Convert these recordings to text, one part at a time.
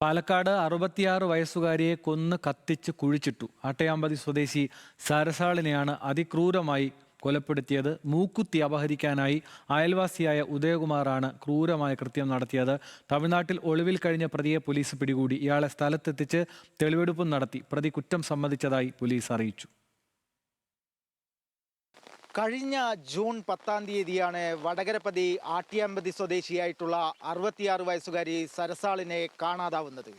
പാലക്കാട് 66 വയസ്സുകാരിയെ കൊന്ന് കത്തിച്ച് കുഴിച്ചിട്ടു. ആട്ടയാമ്പതി സ്വദേശി സരസാളിനെയാണ് അതിക്രൂരമായി കൊലപ്പെടുത്തിയത്. മൂക്കുത്തി അപഹരിക്കാനായി അയൽവാസിയായ ഉദയകുമാറാണ് ക്രൂരമായ കൃത്യം നടത്തിയത്. തമിഴ്നാട്ടിൽ ഒളിവിൽ കഴിഞ്ഞ പ്രതിയെ പോലീസ് പിടികൂടി. ഇയാളെ സ്ഥലത്തെത്തിച്ച് തെളിവെടുപ്പും നടത്തി. പ്രതി കുറ്റം സമ്മതിച്ചതായി പോലീസ് അറിയിച്ചു. കഴിഞ്ഞ ജൂൺ 10-ാം തീയതിയാണ് വടകരപ്പതി ആട്ടിയാമ്പതി സ്വദേശിയായിട്ടുള്ള 66 വയസ്സുകാരി സരസാളിനെ കാണാതാവുന്നത്.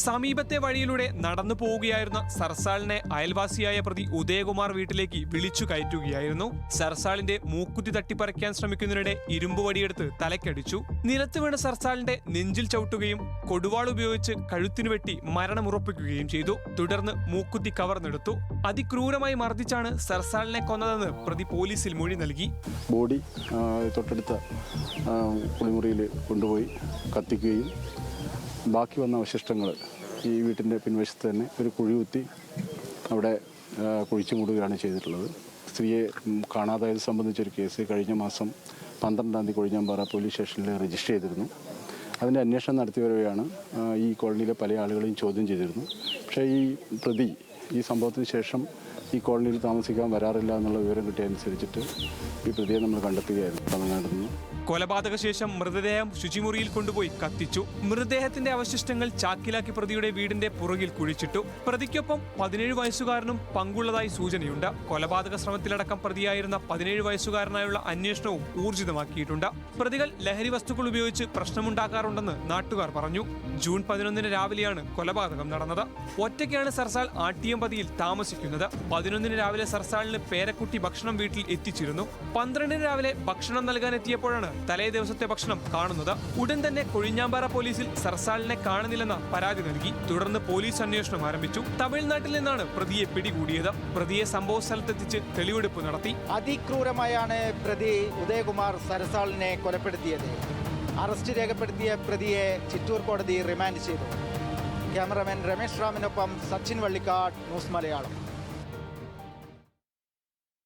സമീപത്തെ വഴിയിലൂടെ നടന്നു പോവുകയായിരുന്ന സർസാളിനെ അയൽവാസിയായ പ്രതി ഉദയകുമാർ വീട്ടിലേക്ക് വിളിച്ചു കയറ്റുകയായിരുന്നു. സർസാളിന്റെ മൂക്കുത്തി തട്ടിപ്പറിക്കാൻ ശ്രമിക്കുന്നതിനിടെ ഇരുമ്പ് വടിയെടുത്ത് തലക്കടിച്ചു. നിലത്ത് വീണ സർസാളിന്റെ നെഞ്ചിൽ ചവിട്ടുകയും കൊടുവാൾ ഉപയോഗിച്ച് കഴുത്തിനു വെട്ടി മരണമുറപ്പിക്കുകയും ചെയ്തു. തുടർന്ന് മൂക്കുത്തി കവർന്നെടുത്തു. അതിക്രൂരമായി മർദ്ദിച്ചാണ് സർസാളിനെ കൊന്നതെന്ന് പ്രതി പോലീസിൽ മൊഴി നൽകി. ബോഡി തൊട്ടടുത്ത കുളിമുറിയിൽ കൊണ്ടുപോയി കത്തിക്കുകയും ബാക്കി വന്ന അവശിഷ്ടങ്ങൾ ഈ വീട്ടിൻ്റെ പിൻവശത്ത് തന്നെ ഒരു കുഴി കുത്തി അവിടെ കുഴിച്ചു മൂടുകയാണ് ചെയ്തിട്ടുള്ളത്. സ്ത്രീയെ കാണാതായത് സംബന്ധിച്ചൊരു കേസ് കഴിഞ്ഞ മാസം 12-ാം തീയതി കൊഴിഞ്ഞാമ്പാറ പോലീസ് സ്റ്റേഷനിൽ രജിസ്റ്റർ ചെയ്തിരുന്നു. അതിൻ്റെ അന്വേഷണം നടത്തിയവരെയാണ് ഈ കോളനിയിലെ പല ആളുകളെയും ചോദ്യം ചെയ്തിരുന്നു. പക്ഷേ ഈ പ്രതി ഈ സംഭവത്തിന് ശേഷം ഈ കോളനിയിൽ താമസിക്കാൻ വരാറില്ല എന്നുള്ള വിവരം കിട്ടിയതനുസരിച്ചിട്ട് ഈ പ്രതിയെ നമ്മൾ കണ്ടെത്തുകയായിരുന്നു തമിഴ്നാട്ടിൽ നിന്ന്. കൊലപാതക ശേഷം മൃതദേഹം ശുചിമുറിയിൽ കൊണ്ടുപോയി കത്തിച്ചു. മൃതദേഹത്തിന്റെ അവശിഷ്ടങ്ങൾ ചാക്കിലാക്കി പ്രതിയുടെ വീടിന്റെ പുറകിൽ കുഴിച്ചിട്ടു. പ്രതിക്കൊപ്പം 17 വയസ്സുകാരനും പങ്കുള്ളതായി സൂചനയുണ്ട്. കൊലപാതക ശ്രമത്തിലടക്കം പ്രതിയായിരുന്ന 17 വയസ്സുകാരനായുള്ള അന്വേഷണവും ഊർജിതമാക്കിയിട്ടുണ്ട്. പ്രതികൾ ലഹരി വസ്തുക്കൾ ഉപയോഗിച്ച് പ്രശ്നമുണ്ടാക്കാറുണ്ടെന്ന് നാട്ടുകാർ പറഞ്ഞു. ജൂൺ 11-ന് രാവിലെയാണ് കൊലപാതകം നടന്നത്. ഒറ്റയ്ക്കാണ് സർസാൾ ആട്ടിയമ്പതിയിൽ താമസിക്കുന്നത്. 11-ന് രാവിലെ സർസാളിന് പേരക്കുട്ടി ഭക്ഷണം വീട്ടിൽ എത്തിച്ചിരുന്നു. 12-ന് രാവിലെ ഭക്ഷണം നൽകാൻ എത്തിയപ്പോഴാണ് തലേ ദിവസത്തെ ഭക്ഷണം കാണുന്നത്. ഉടൻ തന്നെ കൊഴിഞ്ഞാമ്പാറ പോലീസിൽ സർസാളിനെ കാണുന്നില്ലെന്ന പരാതി നൽകി. തുടർന്ന് പോലീസ് അന്വേഷണം ആരംഭിച്ചു. തമിഴ്നാട്ടിൽ നിന്നാണ് പ്രതിയെ പിടികൂടിയത്. പ്രതിയെ സംഭവ സ്ഥലത്തെത്തിച്ച് തെളിവെടുപ്പ് നടത്തി. അതിക്രൂരമായാണ് പ്രതി ഉദയകുമാർ സരസാളിനെ കൊലപ്പെടുത്തിയത്. അറസ്റ്റ് രേഖപ്പെടുത്തിയ പ്രതിയെ ചിറ്റൂർ കോടതി റിമാൻഡ് ചെയ്തു. ക്യാമറമാൻ രമേശ് റാമിനൊപ്പം സച്ചിൻ വള്ളിക്കാട്, ന്യൂസ് മലയാളം.